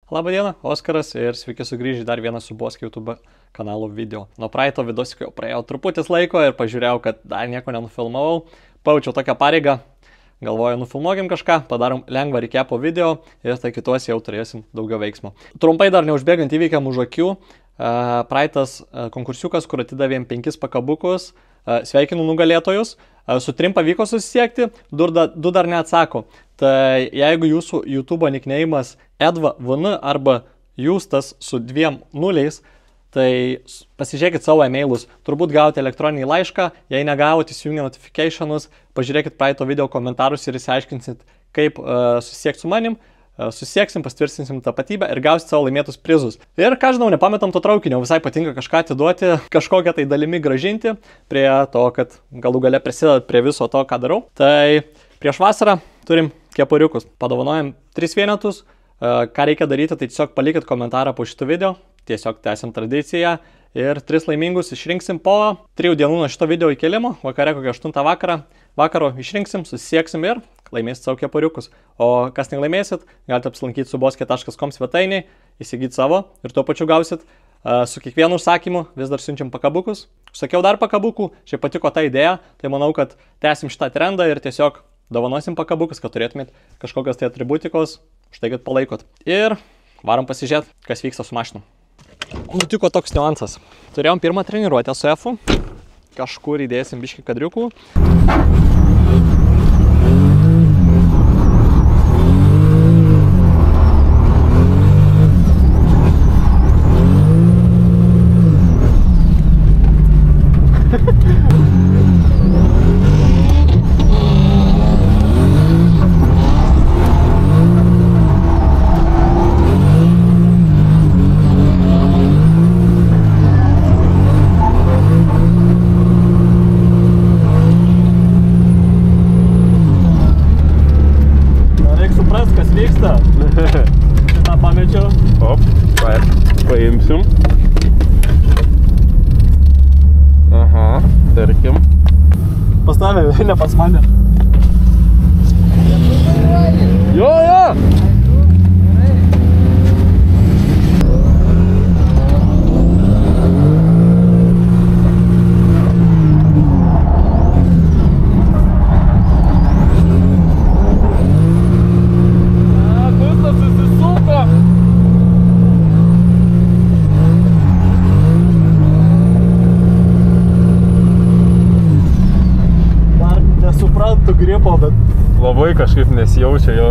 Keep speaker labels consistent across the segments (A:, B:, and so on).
A: Labą dieną, Oskaras ir sveiki sugrįžę dar vieną Suboski YouTube kanalo video. Nuo praeito videos jau praėjo truputis laiko ir pažiūrėjau, kad dar nieko nenufilmavau. Pajaučiau tokią pareigą, galvoju, nufilmuokim kažką, padarom lengvą recapo video ir tai kituose jau turėsim daugiau veiksmo. Trumpai dar neužbėgant įvykiam už akių, praeitas konkursiukas, kur atidavėm 5 pakabukus, sveikinu nugalėtojus, su 3 pavyko susisiekti, 2 dar neatsako. Tai jeigu jūsų YouTube nickname'as edva.vn arba justas su 2 nuliais, tai pasižiūrėkit savo emailus, turbūt gauti elektroninį laišką, jei negavote, įsijungę notificationus, pažiūrėkit praeito video komentarus ir įsiaiškinsit, kaip susisiekti su manim, susisieksim, pastvirtinsim tapatybę ir gausit savo laimėtus prizus. Ir ką žinau, nepametam to traukinio, visai patinka kažką atiduoti, kažkokią tai dalimi gražinti prie to, kad galų gale prisidedat prie viso to, ką darau. Tai prieš vasarą turim kepuriukus, padovanojam 3 vienetus, ką reikia daryti, tai tiesiog palikit komentarą po šitų video, tiesiog tęsim tradiciją ir 3 laimingus išrinksim po 3 dienų nuo šito video įkelimo, vakare kokią 8 vakaro išrinksim, susisieksim ir laimėsit savo kepuriukus. O kas nelaimėsit, galite apsilankyti suboski.com svetainėje, įsigyti savo ir tuo pačiu gausit su kiekvienu užsakymu, vis dar siunčiam pakabukus. Sakiau dar pakabukų, šiaip patiko ta idėja, tai manau, kad tęsim šitą trendą ir tiesiog dovanosim pakabukus, kad turėtumėt kažkokios tai atributikos, už tai, kad palaikot. Ir varom pasižiūrėti, kas vyksta su mašinu. Nutiko toks niuansas. Turėjom pirmą treniruotę su F-u, kažkur įdėsim biškį kadriukų. Šitą pamečiau.
B: Op, paimsim. Aha, tarkim.
A: Pastavė, ne pas mane.
B: Jo!
A: Gripo, bet
B: Labai kažkaip nesijaučia jo.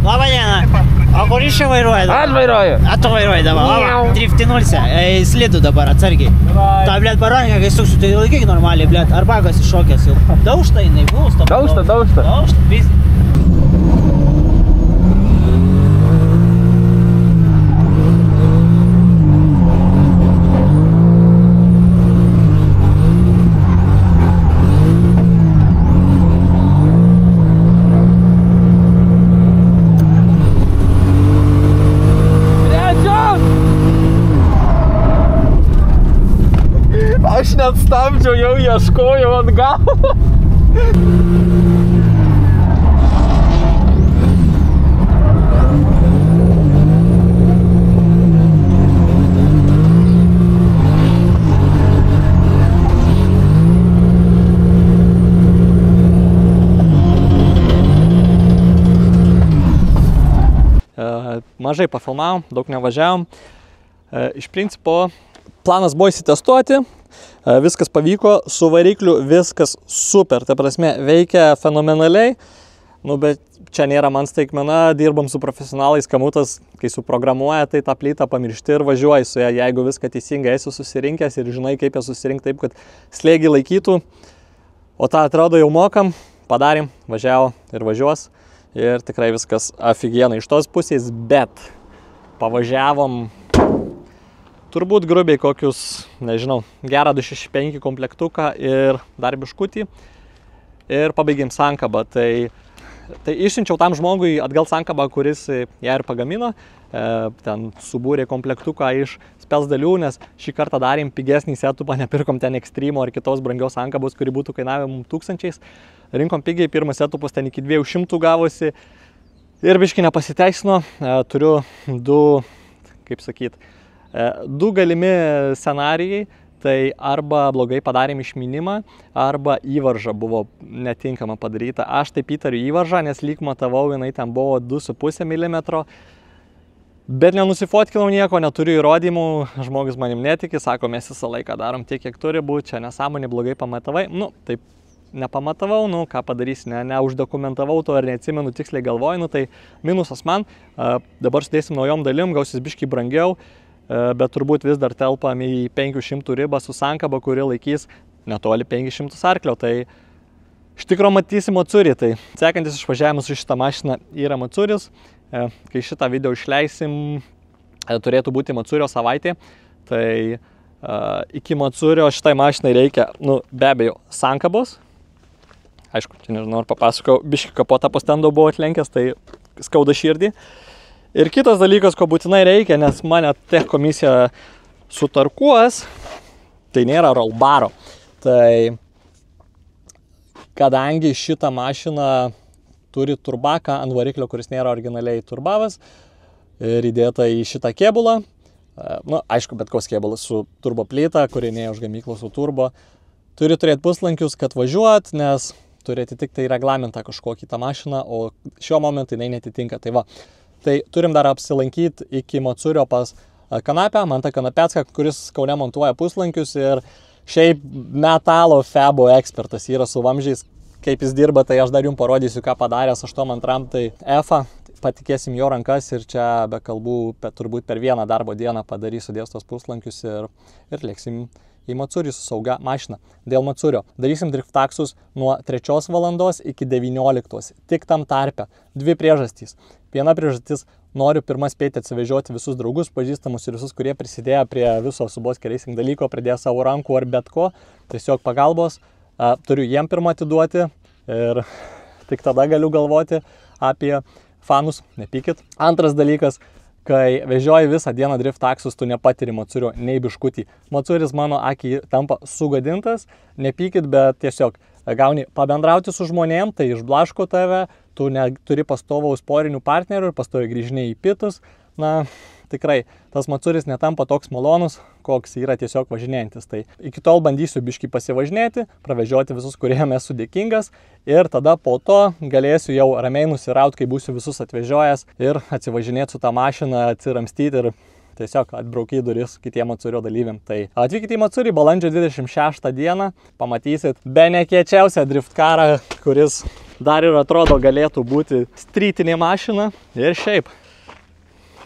C: Labą dieną. O kur iš čia vairuoja?
B: Aš vairuoju.
C: A, tu vairuoji dabar. Driftinulse. Slidu dabar atsargiai. Ta, blėt, paranka, kai suksiu, tai laikyk normaliai, blėt. Ar bagas iššokęs jau. Daužta jinai, būsta. Daužta, bizi.
B: Aš net stabdžiau, jau ieškojau atgal.
A: Mažai pafilmavom, daug nevažiavom. Iš principo planas buvo įsitestuoti. Viskas pavyko, su varikliu viskas super, ta prasme veikia fenomenaliai, bet čia nėra man staigmena, dirbam su profesionalais, kamutas, kai suprogramuoja, tai tą plytą pamiršti ir važiuoji su ją, jeigu viską teisingai esi susirinkęs ir žinai, kaip ją susirinkti taip, kad slėgį laikytų, o tą atrodo jau mokam, padarėm, važiavo ir važiuos ir tikrai viskas aфиgiena iš tos pusės, bet pavažiavom turbūt grubiai kokius, nežinau, gerą 265 komplektuką ir dar biškutį ir pabaigėm sankabą. Tai išsiunčiau tam žmogui atgal sankabą, kuris ją ir pagamino, ten subūrė komplektuką iš spels dalių, nes šį kartą darėm pigesnį setupą, nepirkom ten Extreme ar kitos brangios sankabos, kuri būtų kainavę mums tūkstančiais. rinkom pigiai, pirmas etapus ten iki 200 gavosi ir biškai nepasiteisino. Turiu du galimi scenarijai. Tai arba blogai padarėm išminimą, arba įvarža buvo netinkama padaryta. Aš taip įtariu įvaržą, nes lyg matavau, jinai ten buvo 2,5 mm. Bet nenusifotkinau nieko, neturiu įrodymų, žmogus manim netiki, sako, mes visą laiką darom tiek, kiek turi būti, čia nesąmonė, blogai pamatavai. Nu, taip nepamatavau, nu, ką padarysi, neuždokumentavau to ir neatsimenu tiksliai galvoju, tai minusas man. Dabar sudėsim naujom dalim, gausis biškai brangiau, bet turbūt vis dar telpam į 500 ribą su sankaba, kuri laikys netoli 500 arklio. Tai iš tikro matysim Matsuri. Tai sekantis išvažiavimas su šitą mašiną yra Matsuris. Kai šitą video išleisim, turėtų būti Matsurio savaitė. Tai iki Matsurio šitai mašinai reikia, nu, be abejo, sankabos. Aišku, čia nežinau, ar papasakau, biškį kapotą po stendo buvo atlenkęs, tai skauda širdį. Ir kitas dalykas, ko būtinai reikia, nes mane tech komisija sutarkuos, tai nėra rollbaro. Tai kadangi šitą mašiną turi turbaką ant variklio, kuris nėra originaliai turbavas, ir įdėta į šitą kėbulą, nu, aišku, bet koks kėbulas su turbo plyta, kuri nėra už gamyklos su turbo, turi turėti puslankius, kad važiuot, nes turi atitikti reglamentą kažkokį tą mašiną, o šiuo momentu jinai netitinka. Tai va. Tai turim dar apsilankyti iki Matsurio pas kanapę, man ta kanapecka, kuris Kaune montuoja puslankius ir šiaip metalo febo ekspertas yra su vamzdžiais, kaip jis dirba, tai aš dar jums parodysiu, ką padaręs 8.2, tai EFA, patikėsim jo rankas ir čia be kalbų turbūt per vieną darbo dieną padarysiu dėstos puslankius ir lėksim į Matsurį su sauga mašina. Dėl Matsurio darysim driftaksus nuo 3 valandos iki 19, tik tam tarpe. Dvi priežastys. Viena priežastis, noriu pirmą spėti atsivežioti visus draugus, pažįstamus ir visus, kurie prisidėjo prie viso Suboski Racing dalyko, pridėjo savo rankų ar bet ko, tiesiog pagalbos. Turiu jiem pirmą atiduoti ir tik tada galiu galvoti apie fanus, nepykit. Antras dalykas, kai vežioji visą dieną drift taksus, tu nepatiri Matsurio nei biškutį. Matsuris mano akį tampa sugadintas, nepykit, bet tiesiog gauni pabendrauti su žmonėm, tai išblaško tave, tu neturi pastovaus porinių partnerių ir pastoviai grįžinėjai į pitus. Na, tikrai, tas Matsuris netampa toks malonus, koks yra tiesiog važinėjantis. Tai iki tol bandysiu biškį pasivažinėti, pravežioti visus, kuriem esu dėkingas ir tada po to galėsiu jau ramiai nusirauti, kai būsiu visus atvežiojęs ir atsivažinėti su tą mašiną, atsiramstyti ir tiesiog atbraukyti duris kitiem Matsurio dalyviam. Tai atvykite į Matsurį balandžio 26 dieną, pamatysit bene kiečiausią driftkarą, kuris dar ir atrodo galėtų būti strytinė mašina ir šiaip.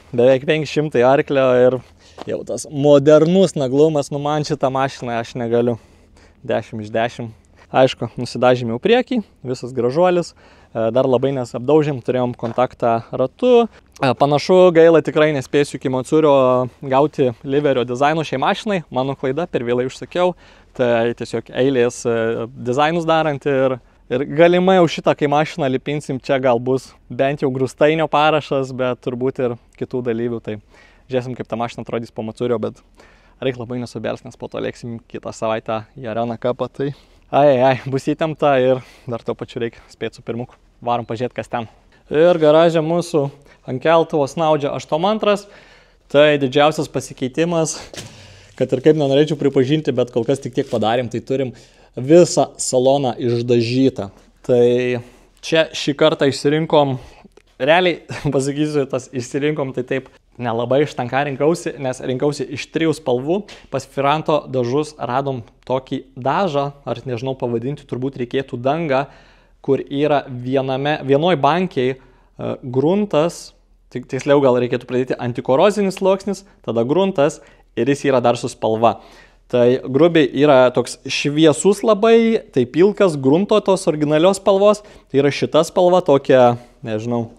A: Beveik 500 arklio ir jau tas modernus naglumas, nu man šitą mašiną aš negaliu. 10 iš 10. Aišku, nusidažėm jau priekį, visas gražuolis, dar labai nesapdaužėm, turėjom kontaktą ratu. Panašu, gaila tikrai nespėsiu iki Matsurio gauti liverio dizaino šiai mašinai, mano klaida, per vėlai užsakiau, tai tiesiog eilės dizainus darant ir galimai jau šitą, kai mašiną lipinsim, čia gal bus bent jau Grustainio parašas, bet turbūt ir kitų dalyvių, tai žiūrėsim, kaip ta mašina atrodys po Matsurio, bet reikia labai nesubėls, nes po to lėksim kitą savaitę į Areną Cupą, tai bus įtempta ir dar to pačiu reikia spėti su pirmuku. Varom pažiūrėti, kas ten. Ir garaže mūsų ant keltuvo snaudžia 8.2, tai didžiausias pasikeitimas, kad ir kaip nenorėčiau pripažinti, bet kol kas tik tiek padarėm, tai turim visą saloną išdažytą. Tai čia šį kartą išsirinkom, realiai pasakysiu, tas išsirinkom, tai taip nelabai iš tanką rinkausi, nes rinkausi iš 3 spalvų. Pas Firanto dažus radom tokį dažą, ar nežinau pavadinti, turbūt reikėtų dangą, kur yra vienoj bankiai gruntas, tiksliau gal reikėtų pradėti antikorozinis sluoksnis, tada gruntas ir jis yra dar su spalva. Tai grubiai yra toks šviesus labai, tai pilkas grunto tos originalios spalvos, tai yra šita spalva tokia, nežinau,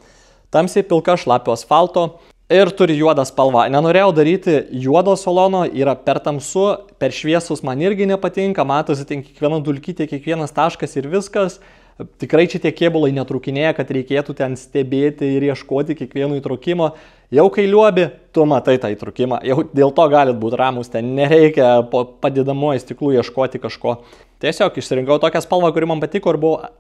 A: tamsiai pilka šlapio asfalto ir turi juodą spalvą. Nenorėjau daryti juodo salono, yra per tamsu, per šviesus man irgi nepatinka, matosi ten kiekviena dulkytė, kiekvienas taškas ir viskas. Tikrai čia tie kėbulai netrukinėja, kad reikėtų ten stebėti ir ieškoti kiekvieno įtrukimo. Jau kai liuobi, tu matai tą įtrukimą. Jau dėl to galit būti ramus, ten nereikia po padėdamojo stiklų ieškoti kažko. Tiesiog išsirinkau tokią spalvą, kuri man patiko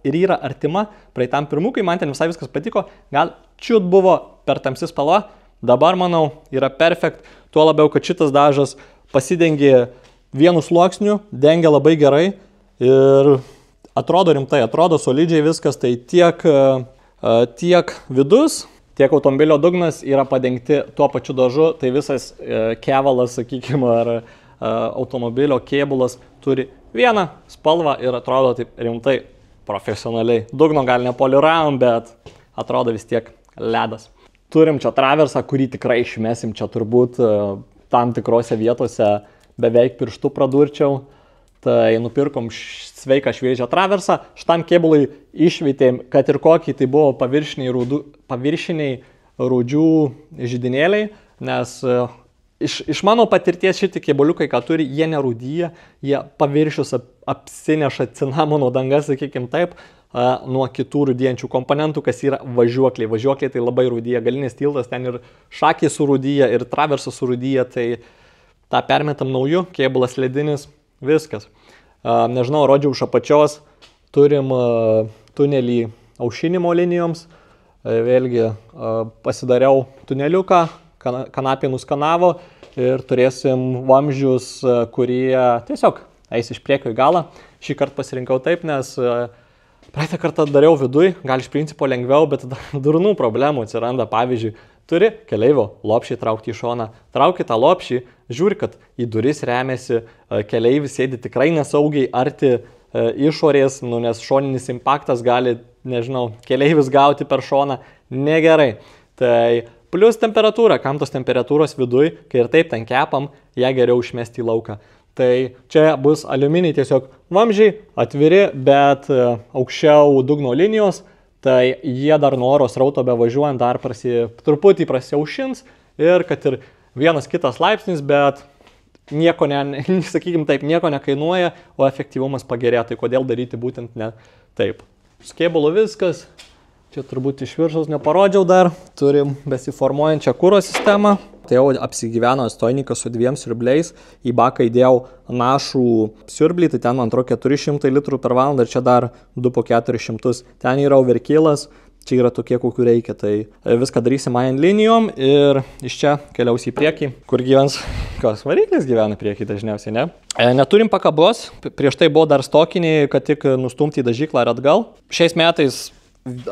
A: ir yra artima. Praeitam pirmukai man ten visai viskas patiko. Gal čiut buvo per tamsi spalva. Dabar, manau, yra perfekt. Tuo labiau, kad šitas dažas pasidengė vienu sluoksniu, dengia labai gerai ir atrodo rimtai, atrodo solidžiai viskas. Tai tiek vidus, tiek automobilio dugnas yra padengti tuo pačiu dažu. Tai visas kevalas, sakykime, ar automobilio kėbulas turi vieną spalvą ir atrodo taip rimtai profesionaliai. Dugno gal nepoliravom, bet atrodo vis tiek ledas. Turim čia traversą, kurį tikrai išmesim, čia turbūt tam tikrose vietose beveik pirštų pradurčiau. Tai nupirkom sveiką šviežią traversą, šitam kėbului išveitėm, kad ir kokį tai buvo paviršiniai rūdžių židinėliai, nes iš mano patirties šitie kėbuliukai, ką turi, jie nerūdyja, jie paviršius apsineša cinamono dangas, sakykim taip, nuo kitų rūdyjančių komponentų, kas yra važiuokliai. Važiuokliai tai labai rūdyja, galinis tiltas, ten ir šakiai surūdyja, ir traversas surūdyja, tai tą permetam nauju, kėbulas ledinis, viskas. Nežinau, rodžiau iš apačios, turim tunelį aušinimo linijoms, vėlgi pasidariau tuneliuką, kanapė nuskanavo ir turėsim vamzdžius, kurie tiesiog eis iš priekio į galą. Šį kartą pasirinkau taip, nes praeitą kartą dariau viduj, gal iš principo lengviau, bet durnų problemų atsiranda. Pavyzdžiui, turi keleivio lopšį traukti į šoną, trauki tą lopšį, žiūri, kad į duris remiasi, keleivis sėdi tikrai nesaugiai arti išorės, nes šoninis impaktas gali, nežinau, keleivis gauti per šoną, negerai. Tai plus temperatūra, kam tos temperatūros viduj, kai ir taip ten kepam, ją geriau išmesti į lauką. Tai čia bus aliuminiai tiesiog vamzdžiai, atviri, bet aukščiau dugno linijos, tai jie dar nuo oro srauto bevažiuojant dar truputį prasiaušins ir kad ir vienas kitas laipsnis, bet nieko, sakykim taip, nieko nekainuoja, o efektyvumas pagerėja. Tai kodėl daryti būtent ne taip. Su kėbulu viskas. Čia turbūt iš viršaus neparodžiau dar. Turim besiformuojančią kuro sistemą. Tai jau apsigyveno stojnikas su 2 siurbliais. Į baką įdėjau našų siurblį, tai ten man atrodo 400 litrų per valandą ir čia dar 2 po 400. Ten yra overkillas, čia yra tokie, kokių reikia. Tai viską darysim iron linijom ir iš čia keliaus į priekį, kur gyvens, kas variklis gyvena priekį dažniausiai, ne? Neturim pakabos, prieš tai buvo dar stokiniai, kad tik nustumti į dažyklą ir atgal. Šiais metais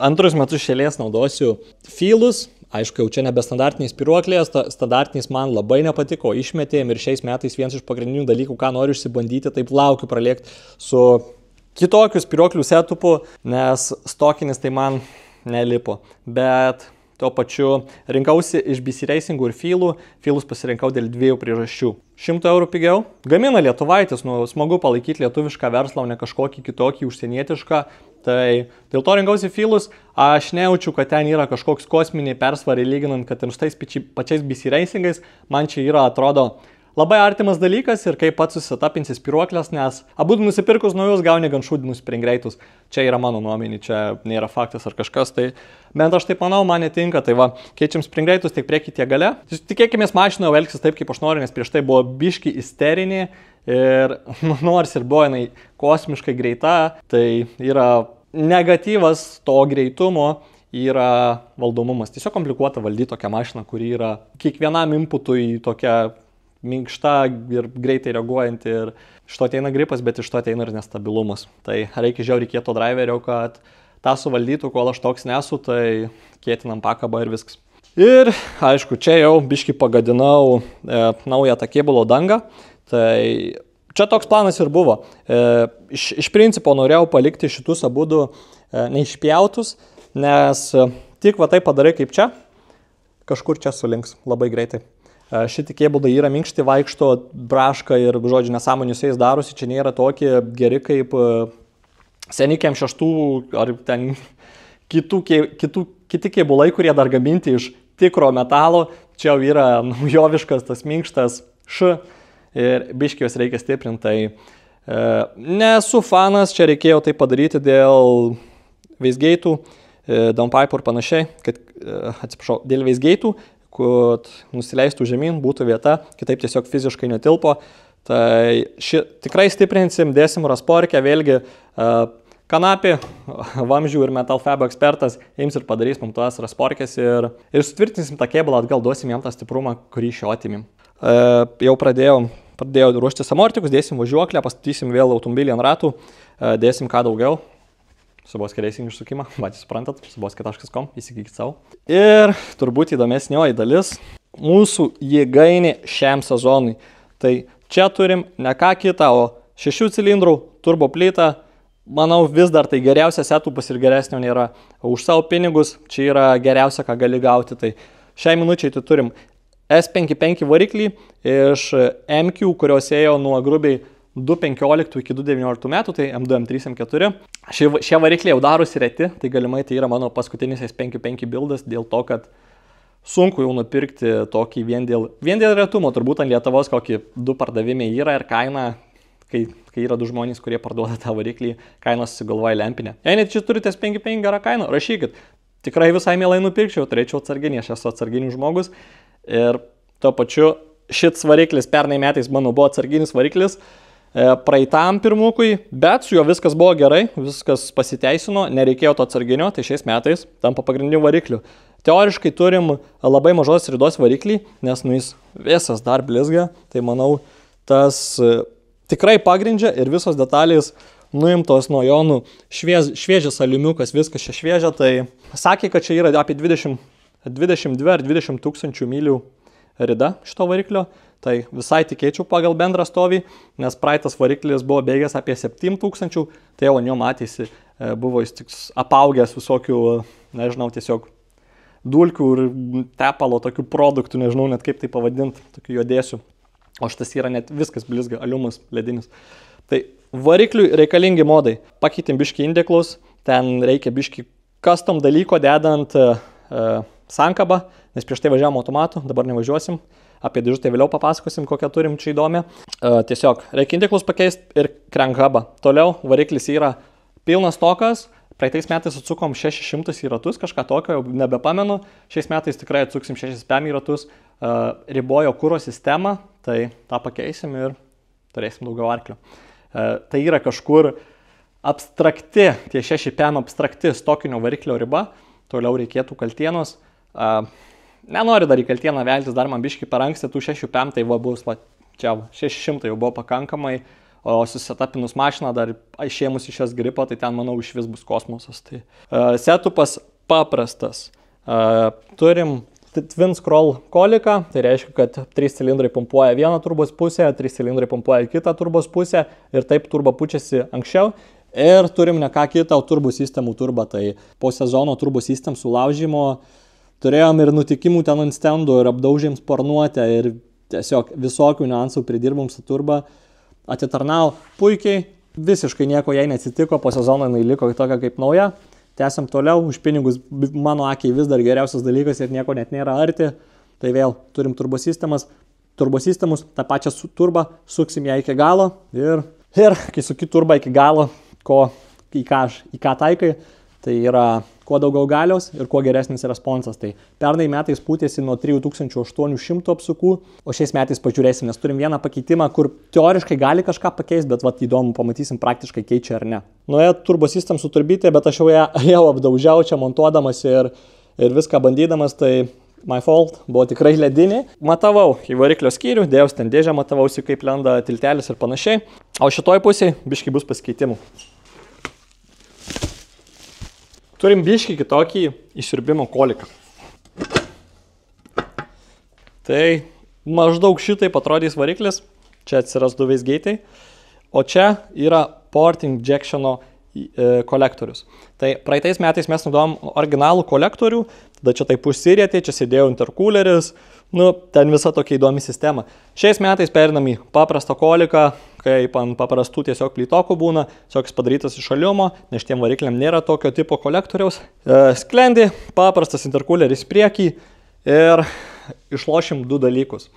A: antrus metus šėlės naudosiu filus. Aišku, jau čia nebe standartiniai spiruoklės, standartinis man labai nepatiko, išmetėm ir šiais metais vienas iš pagrindinių dalykų, ką noriu išsibandyti, taip laukiu pralėkti su kitokiu spiruoklių setupu, nes stokinis tai man nelipo. Bet tuo pačiu rinkausi iš BC Racingų ir filų. Filus pasirinkau dėl 2 priežasčių. 100 eurų pigiau. Gamina lietuvaitis, smagu palaikyti lietuvišką verslą, o ne kažkokį kitokį užsienietišką. Tai dėl to rinkausi filus. Aš nejaučiu, kad ten yra kažkoks kosminiai persvarai lyginant, kad ir štais pačiais BC Racingais. Man čia yra, atrodo, labai artimas dalykas ir kaip pats susitapinsi spiruoklės, nes abu nusipirkus naujus gauni gan šūdinus springreitus. Čia yra mano nuomonė, čia nėra faktas ar kažkas, tai bent aš taip manau, man netinka. Tai va, keičiam springreitus tiek priekį, tiek gale. Tikėkimės mašina elgsis taip, kaip aš noriu, nes prieš tai buvo biški isterinė ir nors ir buvo jinai kosmiškai greita, tai yra negatyvas to greitumo, yra valdomumas. Tiesiog komplikuota valdyti tokią mašiną, kuri yra kiekvienam inputui tokia minkšta ir greitai reaguojanti ir iš to ateina gripas, bet iš to ateina ir nestabilumas. Tai reikia žiauriai kieto driverio, kad tą suvaldytų, kol aš toks nesu, tai kėtinam pakabą ir viskas. Ir aišku, čia jau biški pagadinau naują tą kėbulo dangą, tai čia toks planas ir buvo. Iš principo norėjau palikti šitus abudu neišpjautus, nes tik va tai padarai kaip čia, kažkur čia sulinks labai greitai. Šitie kėbulai yra minkšti, vaikšto, braška ir, žodžiu, nesąmonių su jais darosi. Čia nėra tokie geri kaip senikiam 6 ar ten kiti kėbulai, kurie dar gaminti iš tikro metalo. Čia jau yra naujoviškas, tas minkštas ir biškį jos reikia stiprinti. Nesu fanas, čia reikėjo tai padaryti dėl wastegate'ų, downpipe'ų ir panašiai, atsiprašau, dėl wastegate'ų, kad nusileistų žemyn, būtų vieta, kitaip tiesiog fiziškai netilpo. Tai tikrai stiprinsim, dėsim rasporkę, vėlgi kanapį, vamzdžių ir Metal Fab ekspertas ims ir padarys mums tuos rasporkės ir sutvirtinsim tą kėbalą, atgal duosim jam tą stiprumą, kurį iš jo atimim. Jau pradėjau ruoštis amortikus, dėsim važiuoklę, pastatysim vėl automobilį ant ratų, dėsim ką daugiau. Suboskė racing išsukimą, patys suprantat, suboskė.com, įsigykit savo. Ir turbūt įdomesnioji dalis mūsų jėgainė šiam sezonui. Tai čia turim ne ką kitą, o 6 cilindrų turbo plytą. Manau, vis dar tai geriausias setupas ir geresnio nėra. Už savo pinigus čia yra geriausia, ką gali gauti. Tai šiai minučiai tai turim S55 variklį iš MQ, kurios ėjo nuo grubiai 2015 iki 2019 metų, tai M2, M3, M4. Šie varikliai jau darosi reti, tai galimai tai yra mano paskutinis S55 buildas dėl to, kad sunku jau nupirkti tokį vien dėl retumo. Turbūt ant Lietuvos kokį 2 pardavimai yra ir kaina, kai yra 2 žmonės, kurie parduoda tą variklį, kainos susigalvoja lempinę. Jei net čia turite S55 gerą kainą, rašykit. Tikrai visai mielai nupirkčiau, turėčiau atsarginį, aš esu atsarginių žmogus. Ir tuo pačiu šits variklis pernai metais mano buvo atsarginis variklis. Praeitam pirmukui, bet su juo viskas buvo gerai, viskas pasiteisino, nereikėjo to atsarginio, tai šiais metais tampa pagrindiniu varikliu. Teoriškai turim labai mažos ridos variklį, nes jis visas dar blizga, tai manau, tas tikrai pagrindžia ir visos detalės nuimtos nuo jonų, šviežias aliumiukas, viskas čia šviežia, tai sakė, kad čia yra apie 22 ar 20 tūkstančių mylių rida šito variklio. Tai visai tikėčiau pagal bendrą stovį, nes praeitas variklis buvo bėgęs apie 7000, tai jau ant jo matėsi, buvo jis tik apaugęs visokių, nežinau, tiesiog dulkių ir tepalo tokių produktų, nežinau net kaip tai pavadinti, tokių juodėsių. O šitas yra net viskas blizga, aliumas, ledinis. Tai varikliui reikalingi modai. Pakeitim biškį indeklus, ten reikia biškį custom dalyko dedant sankabą, nes prieš tai važiavom automatu, dabar nevažiuosim. Apie dėžutę vėliau papasakosim, kokią turim čia įdomią. Tiesiog reikia indeklus pakeisti ir crankhubą. Toliau variklis yra pilnas tokas. Praeitais metais atsukom 600 į ratus, kažką tokio, jau nebepamenu. Šiais metais tikrai atsuksim 600 į ratus. Ribojo kuro sistemą, tai tą pakeisim ir turėsim daugiau arklio. Tai yra kažkur abstrakti, tie 600 abstrakti stokinio variklio riba. Toliau reikėtų kaltienos. Nenoriu dar į kaltieną veltis, dar man biškai per anksti, tų 600 tai va bus, va, čia 600 jau buvo pakankamai, o susetapinus mašiną dar išėmus iš šios gripo, tai ten, manau, iš vis bus kosmosas. Tai, setupas paprastas. Turim twin scroll koliką, tai reiškia, kad 3 cilindrai pumpuoja vieną turbos pusę, 3 cilindrai pumpuoja kitą turbos pusę ir taip turbo pučiasi anksčiau. Ir turim ne ką kitą, turbo sistemų turbą, tai po sezono turbo sistemų sulaužymo turėjom ir nutikimų ten ant stendų ir apdaužėm sparnuotę ir tiesiog visokių niuansų pridirbom su turba. Atitarnau puikiai, visiškai nieko jai neatsitiko, po sezono jinai liko tokia kaip nauja. Tęsiam toliau, už pinigus mano akiai vis dar geriausias dalykas ir nieko net nėra arti. Tai vėl turim turbosistemus, tą pačią turbą, suksim ją iki galo ir kai suki turbą iki galo, į ką taikai, tai yra kuo daugiau galios ir kuo geresnis responsas. Tai pernai metais pūtėsi nuo 3800 apsukų, o šiais metais pažiūrėsim, nes turim vieną pakeitimą, kur teoriškai gali kažką pakeisti, bet vat įdomu, pamatysim praktiškai keičia ar ne. Nuėjo turbosistem suturbyti, bet aš jau apdaužiau čia montuodamas ir viską bandydamas, tai my fault, buvo tikrai ledinė. Matavau į variklio skyrių, dėjau ten dėžę, matavausi kaip lenda tiltelis ir panašiai, o šitoj pusėje biškai bus pasikeitimų. Turim biškį kitokį išsiurbimo koliką. Tai maždaug šitaip atrodys variklis. Čia atsiras 2 vaizgeitai. O čia yra port injectiono kolektorius. Tai praeitais metais mes naudojom originalų kolektorių. Tada čia taip užsirietė, čia sėdėjo intercooleris. Ten visa tokia įdomi sistema. Šiais metais perinam į paprastą koliką, kaip ant paprastų tiesiog plytokų būna, tiesiog padarytas iš aliumo, nes tiem varikliam nėra tokio tipo kolektoriaus. Sklendi, paprastas intercooleris priekį ir išlošim 2 dalykus.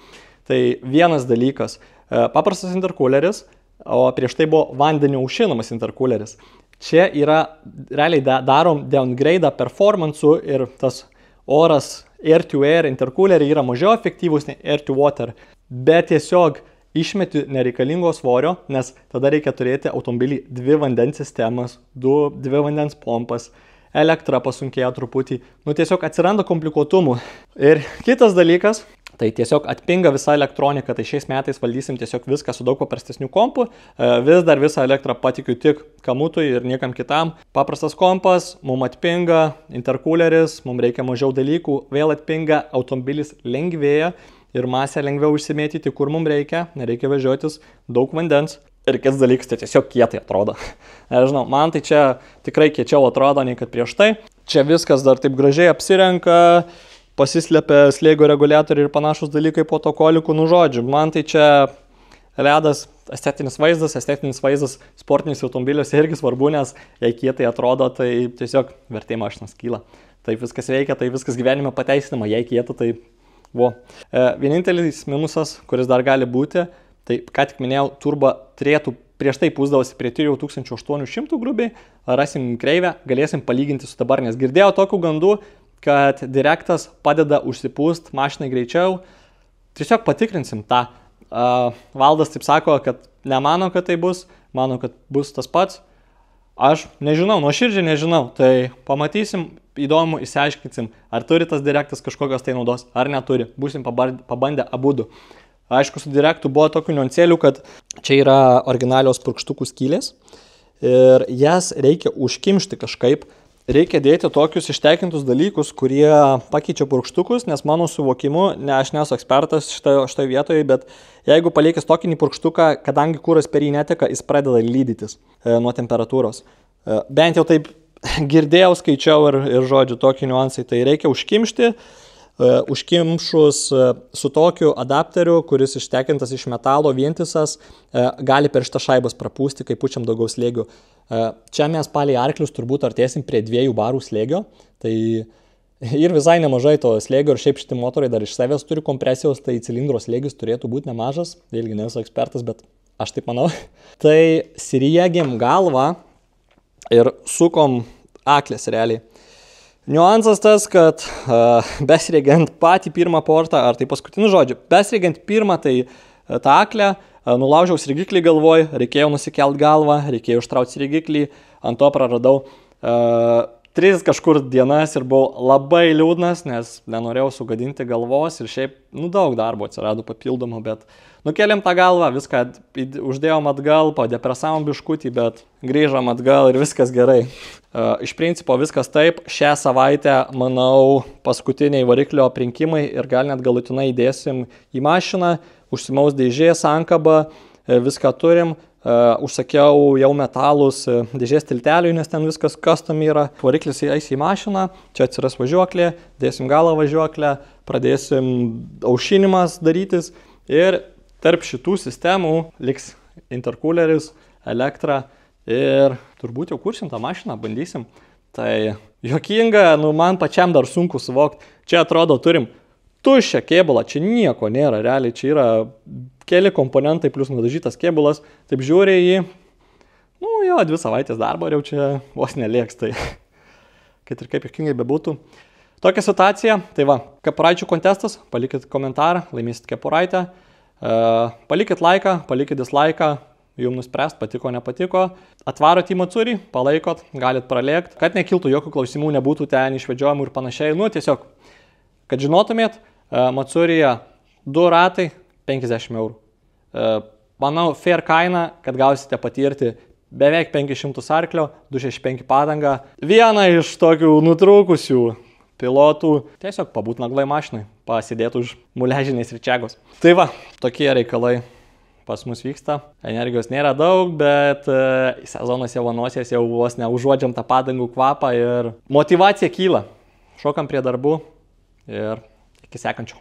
A: Tai vienas dalykas, paprastas intercooleris, o prieš tai buvo vandeniu aušinamas intercooleris. Čia yra, realiai darom downgrade performance'ų ir tas oras air-to-air intercooleriai yra mažiau efektyvūs nei air-to-water, bet tiesiog išmeti nereikalingo svorio, nes tada reikia turėti automobilį 2 vandens sistemas, 2 vandens pompas, elektra pasunkėja truputį, tiesiog atsiranda komplikuotumų. Ir kitas dalykas, tai tiesiog atpinga visa elektronika, tai šiais metais valdysim tiesiog viską su daug paprastesnių kompų, vis dar visą elektrą patikiu tik kamutui ir niekam kitam. Paprastas kompas, mum atpinga, intercooleris, mum reikia mažiau dalykų, vėl atpinga, automobilis lengvėja ir masę lengviau išsimėtyti, kur mum reikia, nereikia vežiotis, daug vandens. Ir kitas dalykas, tai tiesiog kietai atrodo. Nežinau, man tai čia tikrai kiečiau atrodo, nei kad prieš tai. Čia viskas dar taip gražiai apsirenka, pasislepia slėgio reguliatoriai ir panašus dalykai po to kolikų, žodžiu. Man tai čia ledas, estetinis vaizdas sportiniais automobiliuose irgi svarbu, nes jei kietai atrodo, tai tiesiog vertė mašinos kyla. Taip viskas veikia, tai viskas gyvenime pateisinama, jei kieta, tai Vienintelis minusas, kuris dar gali būti, tai ką tik minėjau, turbo turėtų prieš tai pūsdavosi prie 3800 grubiai, rasim kreivę, galėsim palyginti su dabar, nes girdėjau tokių gandų, kad direktas padeda užsipūst mašinai greičiau. Tiesiog patikrinsim tą. Valdas taip sako, kad nemano, kad tai bus, mano, kad bus tas pats. Aš nežinau, nuoširdžiai nežinau, tai pamatysim, įdomu, išsiaiškinsim, ar turi tas direktas kažkokios tai naudos, ar neturi. Būsim pabandę abudu. Aišku, su direktu buvo tokių niuansėlių, kad čia yra originalios purkštukų skylės ir jas reikia užkimšti kažkaip. Reikia dėti tokius ištekintus dalykus, kurie pakeičia purkštukus, nes mano suvokimu, aš nesu ekspertas šitoje vietoje, bet jeigu palikęs tokį purkštuką, kadangi kūras per jį neteka, jis pradeda lydytis nuo temperatūros. Bent jau taip girdėjau, skaičiau ir žodžiu, tokį niuansai, tai reikia užkimšti. Užkimšus su tokiu adapteriu, kuris ištekintas iš metalo vientisas, gali per šitą šaibas prapūsti, kai pučiam daugiau slėgių. Čia mes palei arklius turbūt artėsim prie 2 barų slėgio, tai ir visai nemažai to slėgio, ir šiaip šitie motorai dar iš savęs turi kompresijos, tai cilindro slėgis turėtų būti nemažas, vėlgi nesu ekspertas, bet aš taip manau. Tai sriegėm galvą ir sukom aklės realiai. Niuansas tas, kad besriegiant patį pirmą portą, ar tai paskutinį žodžių, besriegiant pirmą tai tą aklę, nulaužiau sriegiklį galvoj, reikėjo nusikelt galvą, reikėjo užtrauti sriegiklį, ant to praradau 3 kažkur dienas ir buvau labai liūdnas, nes nenorėjau sugadinti galvos ir šiaip daug darbo atsirado papildomų, bet nukėlėm tą galvą, viską uždėjom atgal, padepresavom biškutį, bet grįžom atgal ir viskas gerai. Iš principo viskas taip, šią savaitę, manau, paskutiniai variklio aprinkimai ir gal net galutinai įdėsim į mašiną, užsimaus dėžės, ankabą, viską turim. Užsakiau jau metalus dėžės tilteliui, nes ten viskas custom yra. Variklis eis į mašiną, čia atsiras važiuoklė, dėsim galą važiuoklę, pradėsim aušinimas darytis ir tarp šitų sistemų liks intercooleris, elektra ir turbūt jau kursim tą mašiną, bandysim. Tai juokinga, man pačiam dar sunku suvokti. Čia atrodo turim tuščią kėbulą, čia nieko nėra, realiai čia yra keli komponentai plus nudažytas kėbulas, taip žiūri į, 2 savaitės darbo ir jau čia vos nelieks, tai kad ir kaip juokingai bebūtų. Tokia situacija, tai va, kepuraičių kontestas, palikit komentarą, laimėsit kepuraitę, palikit laiką, palikit dislaiką, jums nuspręst, patiko, nepatiko, atvarot į Matsuri, palaikot, galit pralėkt, kad nekiltų jokių klausimų, nebūtų ten išvedžiojimų ir panašiai, tiesiog, kad žinotumėt, Matsurija 2 ratai 50 eurų. Manau, fair kaina, kad gausite patirti beveik 500 arklio, 265 padangą. Vieną iš tokių nutrūkusių pilotų tiesiog pabūt naglai mašinai, pasidėtų už muležiniais ir čiagos. Tai va, tokie reikalai pas mus vyksta. Energijos nėra daug, bet sezonas jau vanosies, jau vos neužuodžiam tą padangų kvapą ir motyvacija kyla. Šokam prie darbų ir iki sekančio.